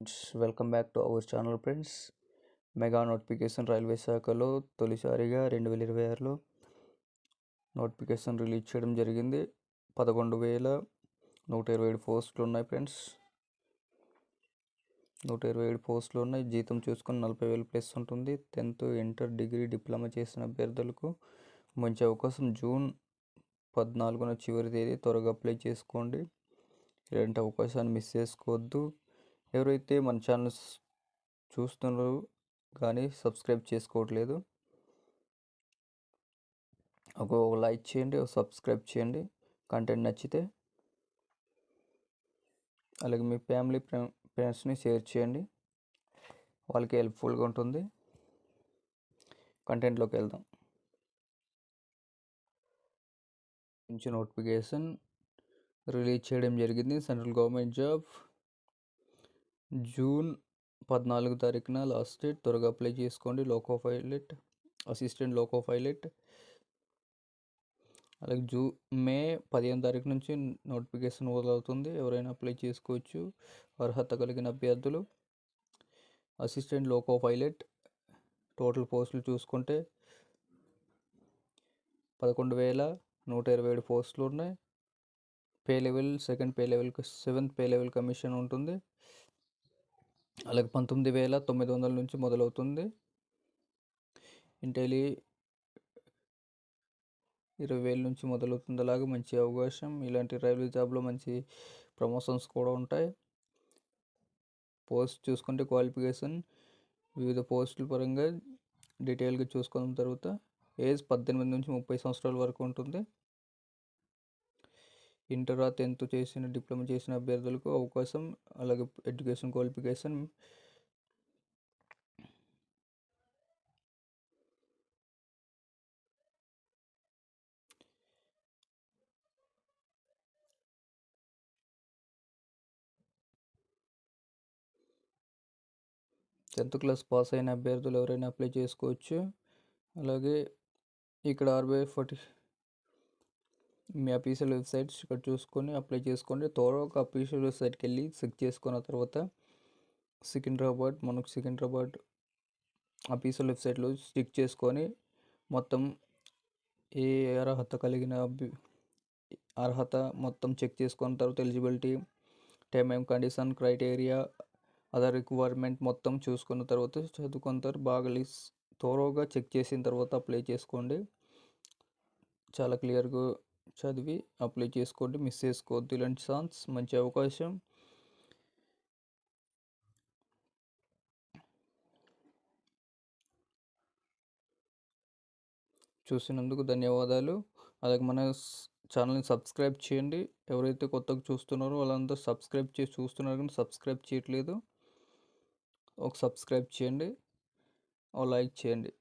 Welcome back to our channel friends. Mega notification railway శాఖలో తొలిసారిగా 2026లో notification release చేయడం జరిగింది. 11,127 పోస్టులు ఉన్నాయి ఫ్రెండ్స్. 127 పోస్టులు ఉన్నాయి. జీతం చూసుకొని 40,000 ప్లస్ ఉంటుంది. 10th, ఇంటర్, డిగ్రీ, డిప్లొమా చేసిన అభ్యర్థులకు మంచి అవకాశం. జూన్ 14న చివరి తేదీ. త్వరగా అప్లై చేసుకోండి. ఇలాంటి అవకాశాన్ని మిస్ చేసుకోవద్దు. ఎవరైతే మన ఛానల్ చూస్తున్నారో కానీ సబ్స్క్రైబ్ చేసుకోవట్లేదు, ఒక లైక్ చేయండి, ఒక సబ్స్క్రైబ్ చేయండి కంటెంట్ నచ్చితే. అలాగే మీ ఫ్యామిలీ ఫ్రెండ్స్ని షేర్ చేయండి, వాళ్ళకి హెల్ప్ఫుల్గా ఉంటుంది. కంటెంట్లోకి వెళ్దాం. మంచి నోటిఫికేషన్ రిలీజ్ చేయడం జరిగింది. Central government job. జూన్ 14 తారీఖున లాస్ట్ డేట్. త్వరగా అప్లై చేసుకోండి. Loco pilot, assistant loco pilot. అలాగే మే 15 తారీఖు నుంచి నోటిఫికేషన్ మొదలవుతుంది. ఎవరైనా అప్లై చేసుకోవచ్చు, అర్హత కలిగిన అభ్యర్థులు. అసిస్టెంట్ లోకో పైలట్ టోటల్ పోస్టులు చూసుకుంటే 11,127 పోస్టులు ఉన్నాయి. Pay level second pay level, 7th pay level commission ఉంటుంది. అలాగే 19,900 నుంచి మొదలవుతుంది. ఇంటెలి 20,000 నుంచి మొదలవుతుంది. అలాగే మంచి అవకాశం. ఇలాంటి రైల్వే జాబ్లో మంచి ప్రమోషన్స్ కూడా ఉంటాయి. పోస్ట్ చూసుకుంటే క్వాలిఫికేషన్ వివిధ పోస్టుల పరంగా డీటెయిల్గా చూసుకున్న తర్వాత ఏజ్ 18 నుంచి 30 సంవత్సరాల వరకు ఉంటుంది. ఇంటర్, 10th చేసిన, డిప్లొమా చేసిన అభ్యర్థులకు అవకాశం. అలాగే education qualification tenth class pass అయిన అభ్యర్థులు ఎవరైనా అప్లై చేసుకోవచ్చు. అలాగే ఇక్కడ RBI40 మీ అఫీషియల్ వెబ్సైట్స్ ఇక్కడ చూసుకొని అప్లై చేసుకోండి. త్వరగా అఫీషియల్ వెబ్సైట్కి వెళ్ళి చెక్ చేసుకున్న తర్వాత సికింద్రాబాద్ అఫీషియల్ వెబ్సైట్లో చెక్ చేసుకొని మొత్తం ఏ అర్హత మొత్తం చెక్ చేసుకున్న తర్వాత eligibility, time and condition, criteria, other requirement మొత్తం చూసుకున్న తర్వాత చదువుకుంటారు. బాగా త్వరగా చెక్ చేసిన తర్వాత అప్లై చేసుకోండి. చాలా క్లియర్గా చదివి అప్లై చేసుకోండి. మిస్ చేసుకోవద్దు. ఇలాంటి ఛాన్స్, మంచి అవకాశం. చూసినందుకు ధన్యవాదాలు. అలాగే మన ఛానల్ని సబ్స్క్రైబ్ చేయండి. ఎవరైతే కొత్తగా చూస్తున్నారో వాళ్ళందరూ సబ్స్క్రైబ్ చేసి చూస్తున్నారు కానీ సబ్స్క్రైబ్ చేయట్లేదు. ఒక సబ్స్క్రైబ్ చేయండి, ఒక లైక్ చేయండి.